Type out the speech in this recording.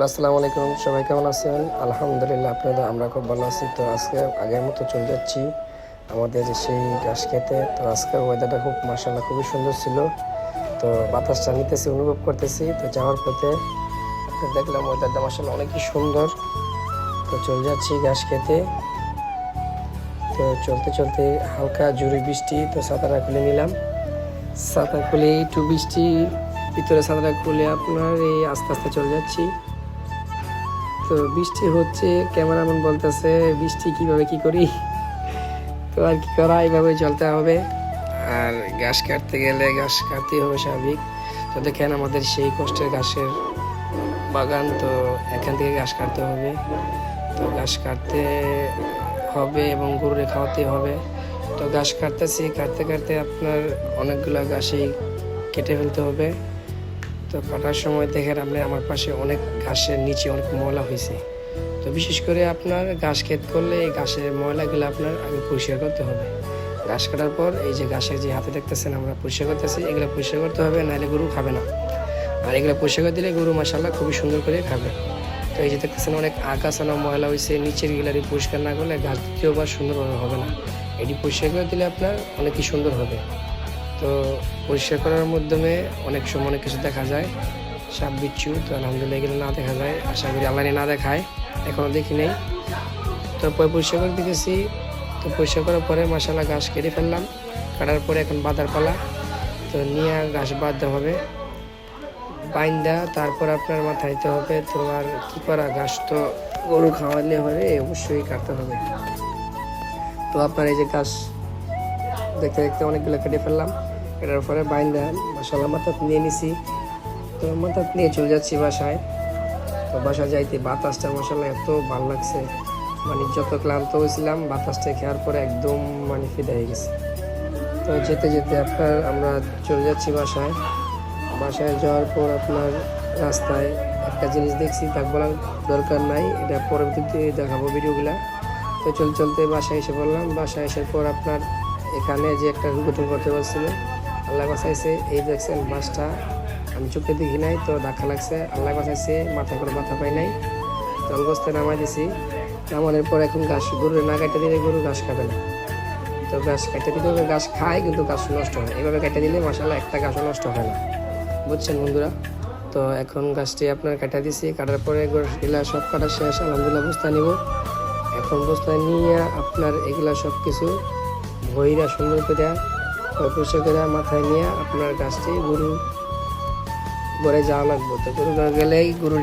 আসসালামু আলাইকুম, সবাই কেমন আছেন? আলহামদুলিল্লাহ, আপনাদের আমরা খুব ভালো আছি। তো আজকে আগের মতো চলে যাচ্ছি আমাদের সেই ঘাস খেতে। তো আজকে ওয়েদারটা খুব মাশাআল্লাহ খুবই সুন্দর ছিল। তো বাতাসটা নিতেছি, অনুভব করতেছি। তো যাওয়ার পথে আপনি দেখলাম ওয়েদারটা মাশাআল্লাহ অনেকই সুন্দর। তো চলে যাচ্ছি ঘাস খেতে। তো চলতে চলতে হালকা জোরে বৃষ্টি, তো ছাতাটা খুলে নিলাম। ছাতা খুলে একটু বৃষ্টি ভিতরে ছাতাটা খুলে আপনার এই আস্তে আস্তে চলে যাচ্ছি। তো বৃষ্টি হচ্ছে, ক্যামেরাম্যান বলতেছে বৃষ্টি কিভাবে কি করি। তো আর কি করা, এইভাবে চলতে হবে। আর ঘাস কাটতে গেলে ঘাস কাটতেই হবে, স্বাভাবিক। তো দেখেন আমাদের সেই কষ্টের ঘাসের বাগান। তো এখান থেকে ঘাস কাটতে হবে। তো ঘাস কাটতে হবে এবং গরুরে খাওয়াতে হবে। তো ঘাস কাটতেছি, কাটতে কাটতে আপনার অনেকগুলো ঘাসই কেটে ফেলতে হবে। তো কাটার সময় দেখেন আপনি আমার পাশে অনেক ঘাসের নিচে অনেক ময়লা হয়েছে। তো বিশেষ করে আপনার ঘাস ক্ষেত করলে এই ঘাসের ময়লাগুলো আপনার আগে পরিষ্কার করতে হবে। ঘাস কাটার পর এই যে ঘাসের যে হাতে দেখতেছেন আমরা পরিষ্কার করতেছি, এগুলো পরিষ্কার করতে হবে, নাহলে গরু খাবে না। আর এগুলো পরিষ্কার করে দিলে গরু মাশাআল্লাহ খুবই সুন্দর করে খাবে। তো এই যে দেখতেছেন অনেক আগাছানা ময়লা হয়েছে, নিচের গিলারি পরিষ্কার না করলে ঘাস দ্বিতীয়বার সুন্দরভাবে হবে না। এটি পরিষ্কার করে দিলে আপনার অনেকই সুন্দর হবে। তো পরিষ্কার করার মাধ্যমে অনেক সময় অনেক কিছু দেখা যায়, সাপ বিচ্ছু। তো আলহামদুলিল্লাহ এগুলো না দেখা যায়, আশা করি আল্লাহ না দেখায়, এখনও দেখি নেই। তারপরে পরিষ্কার করে দিতেছি। তো পরিষ্কার করার পরে মাশাআল্লাহ ঘাস কেটে ফেললাম। কাটার পরে এখন বাঁধার পালা। তো নিয়ে ঘাস বাঁধতে হবে, বাইন্দা তারপর আপনার মাথাইতে হবে। তো আর কী করা, ঘাস তো গরু খাওয়ালে হবে, অবশ্যই কাটতে হবে। তো আপনার এই যে ঘাস দেখতে দেখতে অনেকগুলো কেটে ফেললাম। কাটার পরে বাইন্দা মাশাআল্লাহ মাথা নিয়ে নিছি। তো মাথা নিয়ে চলে যাচ্ছি বাসায়। তো বাসা যাইতে বাতাসটা মাশাআল্লাহ এত ভালো লাগছে, মানে যত ক্লান্ত হয়েছিলাম বাতাসটা খাওয়ার পরে একদম মানে ফিদা হয়ে গেছে। তো যেতে যেতে আপনার আমরা চলে যাচ্ছি বাসায়। বাসায় যাওয়ার পর আপনার রাস্তায় একটা জিনিস দেখছি, তা বলার দরকার নাই, এটা পরবর্তীতে দেখাবো ভিডিওগুলা। তো চলতে চলতে বাসায় এসে বললাম। বাসায় আসার পর আপনার এখানে যে একটা দুর্ঘটনা করতে পারছিল, আল্লাহ বাঁচাইছে। এই দেখছেন বাসটা আমি চোখে দেখি নাই, তো ধাক্কা লাগছে, আল্লাহ বাঁচাইছে, মাথায় করে ব্যথা পাই নাই। তো অবস্থায় নামাই দিছি। নামানোর পর এখন ঘাস গরু না কাটতে দিলে গরু ঘাস খাবে না। তো ঘাস কাটতে দিলে ঘাস খায়, কিন্তু ঘাস নষ্ট হয়। এইভাবে কেটে দিলে মাশাআল্লাহ একটা ঘাসও নষ্ট হয় না, বুঝছেন বন্ধুরা? তো এখন গাছটি আপনার কাটা দিছি। কাটার পরে এগুলা সব কাটা শেষ, আলহামদুলিল্লাহ বস্তা নিব। এখন বস্তায় নিয়ে আপনার এগুলা সব কিছু ভইরা সুন্দর করে পরিষ্কার করে মাথায় নিয়ে আপনার গাছটি গরু ঘরে যাওয়া লাগবে। তো গরু গেলেই গরুর